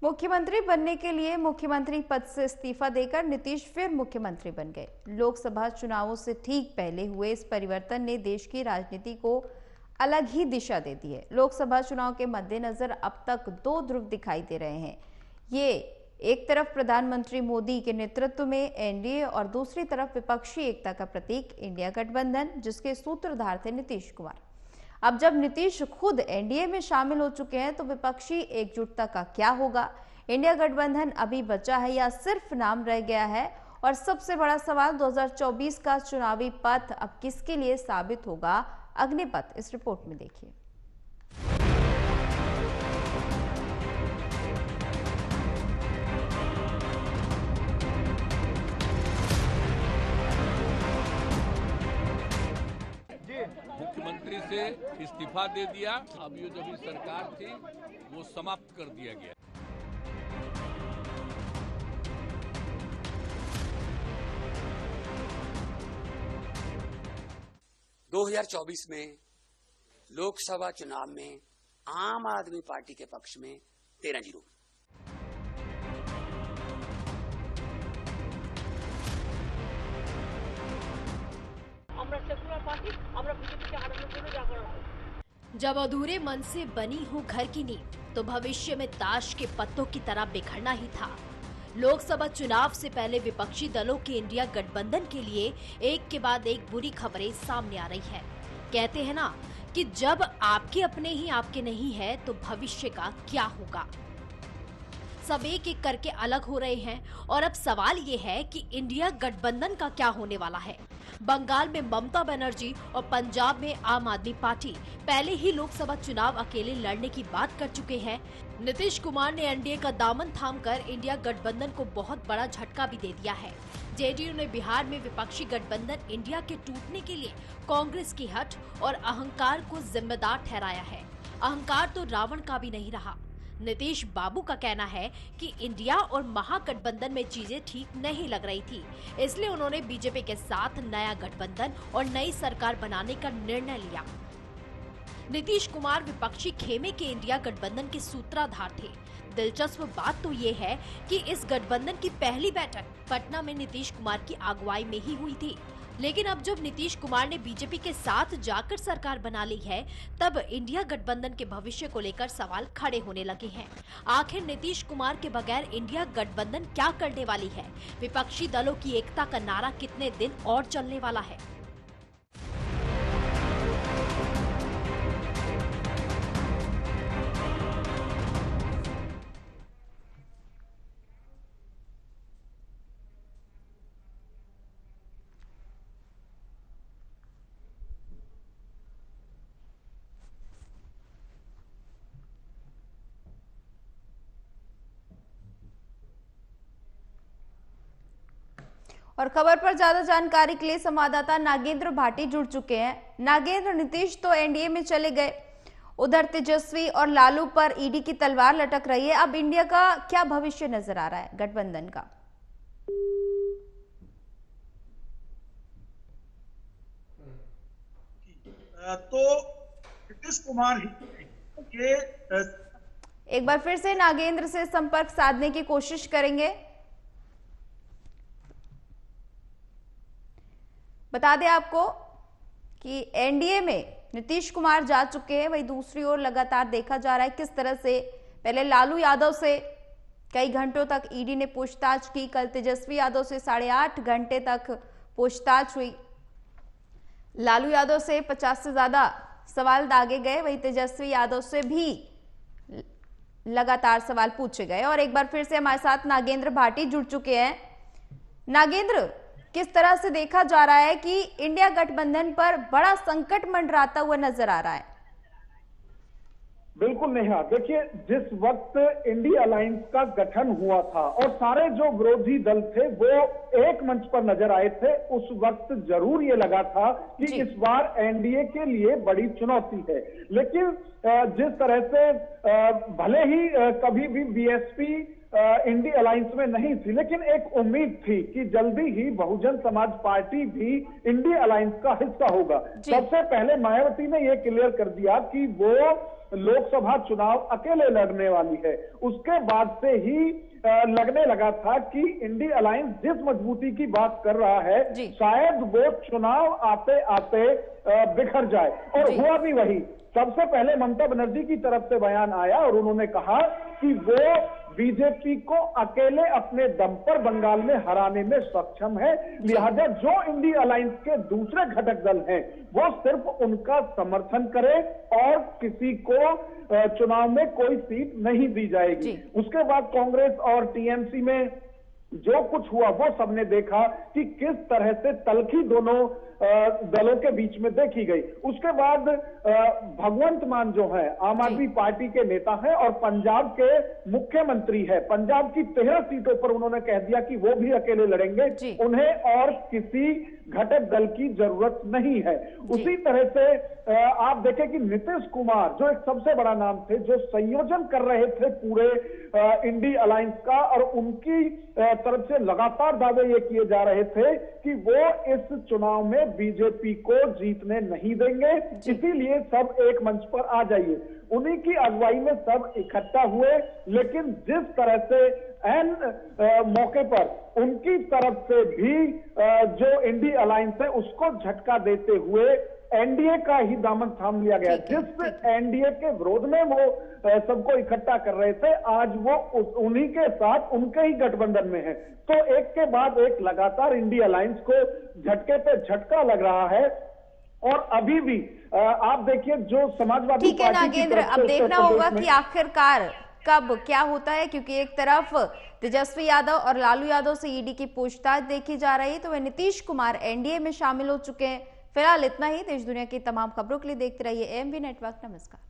मुख्यमंत्री बनने के लिए मुख्यमंत्री पद से इस्तीफा देकर नीतीश फिर मुख्यमंत्री बन गए। लोकसभा चुनावों से ठीक पहले हुए इस परिवर्तन ने देश की राजनीति को अलग ही दिशा दे दी है। लोकसभा चुनाव के मद्देनजर अब तक दो ध्रुव दिखाई दे रहे हैं। ये एक तरफ प्रधानमंत्री मोदी के नेतृत्व में एनडीए और दूसरी तरफ विपक्षी एकता का प्रतीक इंडिया गठबंधन, जिसके सूत्रधार थे नीतीश कुमार। अब जब नीतीश खुद एनडीए में शामिल हो चुके हैं तो विपक्षी एकजुटता का क्या होगा? इंडिया गठबंधन अभी बचा है या सिर्फ नाम रह गया है? और सबसे बड़ा सवाल, 2024 का चुनावी पथ अब किसके लिए साबित होगा? अग्निपथ इस रिपोर्ट में देखिए। मुख्यमंत्री से इस्तीफा दे दिया। अब ये जो भी सरकार थी वो समाप्त कर दिया गया। (2024) में लोकसभा चुनाव में आम आदमी पार्टी के पक्ष में 13-0। जब अधूरे मन से बनी हो घर की नींव तो भविष्य में ताश के पत्तों की तरह बिखरना ही था। लोकसभा चुनाव से पहले विपक्षी दलों के इंडिया गठबंधन के लिए एक के बाद एक बुरी खबरें सामने आ रही है। कहते हैं ना कि जब आपके अपने ही आपके नहीं है तो भविष्य का क्या होगा। सब एक एक करके अलग हो रहे हैं और अब सवाल ये है कि इंडिया गठबंधन का क्या होने वाला है। बंगाल में ममता बनर्जी और पंजाब में आम आदमी पार्टी पहले ही लोकसभा चुनाव अकेले लड़ने की बात कर चुके हैं। नीतीश कुमार ने एनडीए का दामन थामकर इंडिया गठबंधन को बहुत बड़ा झटका भी दे दिया है। जेडीयू ने बिहार में विपक्षी गठबंधन इंडिया के टूटने के लिए कांग्रेस की हठ और अहंकार को जिम्मेदार ठहराया है। अहंकार तो रावण का भी नहीं रहा। नीतीश बाबू का कहना है कि इंडिया और महागठबंधन में चीजें ठीक नहीं लग रही थी, इसलिए उन्होंने बीजेपी के साथ नया गठबंधन और नई सरकार बनाने का निर्णय लिया। नीतीश कुमार विपक्षी खेमे के इंडिया गठबंधन के सूत्रधार थे। दिलचस्प बात तो ये है कि इस गठबंधन की पहली बैठक पटना में नीतीश कुमार की अगुवाई में ही हुई थी। लेकिन अब जब नीतीश कुमार ने बीजेपी के साथ जाकर सरकार बना ली है, तब इंडिया गठबंधन के भविष्य को लेकर सवाल खड़े होने लगे हैं। आखिर नीतीश कुमार के बगैर इंडिया गठबंधन क्या करने वाली है? विपक्षी दलों की एकता का नारा कितने दिन और चलने वाला है? और खबर पर ज्यादा जानकारी के लिए संवाददाता नागेंद्र भाटी जुड़ चुके हैं। नागेंद्र, नीतीश तो एनडीए में चले गए, उधर तेजस्वी और लालू पर ईडी की तलवार लटक रही है। अब इंडिया का क्या भविष्य नजर आ रहा है गठबंधन का? तो नीतीश कुमार के एक बार फिर से नागेंद्र से संपर्क साधने की कोशिश करेंगे। बता दें आपको कि एनडीए में नीतीश कुमार जा चुके हैं, वहीं दूसरी ओर लगातार देखा जा रहा है किस तरह से पहले लालू यादव से कई घंटों तक ईडी ने पूछताछ की। कल तेजस्वी यादव से 8.5 घंटे तक पूछताछ हुई। लालू यादव से 50 से ज्यादा सवाल दागे गए, वहीं तेजस्वी यादव से भी लगातार सवाल पूछे गए। और एक बार फिर से हमारे साथ नागेंद्र भाटी जुड़ चुके हैं। नागेंद्र, किस तरह से देखा जा रहा है कि इंडिया गठबंधन पर बड़ा संकट मंडराता हुआ नजर आ रहा है? बिल्कुल नेहा, देखिए, जिस वक्त इंडिया अलायंस का गठन हुआ था और सारे जो विरोधी दल थे वो एक मंच पर नजर आए थे, उस वक्त जरूर ये लगा था कि इस बार एनडीए के लिए बड़ी चुनौती है। लेकिन जिस तरह से भले ही कभी भी बीएसपी इंडिया अलायंस में नहीं थी, लेकिन एक उम्मीद थी कि जल्दी ही बहुजन समाज पार्टी भी इंडिया अलायंस का हिस्सा होगा। सबसे पहले मायावती ने यह क्लियर कर दिया कि वो लोकसभा लोकसभा चुनाव अकेले लड़ने वाली है। उसके बाद से ही लगने लगा था कि इंडी अलायंस जिस मजबूती की बात कर रहा है शायद वो चुनाव आते आते बिखर जाए, और हुआ भी वही। सबसे पहले ममता बनर्जी की तरफ से बयान आया और उन्होंने कहा कि वो बीजेपी को अकेले अपने दम पर बंगाल में हराने में सक्षम है, लिहाजा जो इंडी अलायंस के दूसरे घटक दल हैं वो सिर्फ उनका समर्थन करें और किसी को चुनाव में कोई सीट नहीं दी जाएगी। उसके बाद कांग्रेस और टीएमसी में जो कुछ हुआ वो सबने देखा कि किस तरह से तल्खी दोनों दलों के बीच में देखी गई। उसके बाद भगवंत मान जो है आम आदमी पार्टी के नेता हैं और पंजाब के मुख्यमंत्री है, पंजाब की 13 सीटों पर उन्होंने कह दिया कि वो भी अकेले लड़ेंगे, उन्हें और किसी घटक दल की जरूरत नहीं है। उसी तरह से आप देखें कि नीतीश कुमार जो एक सबसे बड़ा नाम थे, जो संयोजन कर रहे थे पूरे इंडी अलायंस का, और उनकी तरफ से लगातार दावे ये किए जा रहे थे कि वो इस चुनाव में बीजेपी को जीतने नहीं देंगे, इसीलिए सब एक मंच पर आ जाइए। उन्हीं की अगुवाई में सब इकट्ठा हुए, लेकिन जिस तरह से एन मौके पर उनकी तरफ से भी जो इंडी अलायंस है उसको झटका देते हुए एनडीए का ही दामन थाम लिया गया। जिस एनडीए के विरोध में वो सबको इकट्ठा कर रहे थे, आज वो उन्हीं के साथ उनके ही गठबंधन में है। तो एक के बाद एक लगातार इंडी अलायंस को झटके पे झटका लग रहा है। और अभी भी आप देखिए जो समाजवादी ठीक है नागेंद्र, अब देखना होगा कि आखिरकार कब क्या होता है, क्योंकि एक तरफ तेजस्वी यादव और लालू यादव से ईडी की पूछताछ देखी जा रही है, तो वह नीतीश कुमार एनडीए में शामिल हो चुके हैं। फिलहाल इतना ही। देश दुनिया की तमाम खबरों के लिए देखते रहिए एएमवी नेटवर्क। नमस्कार।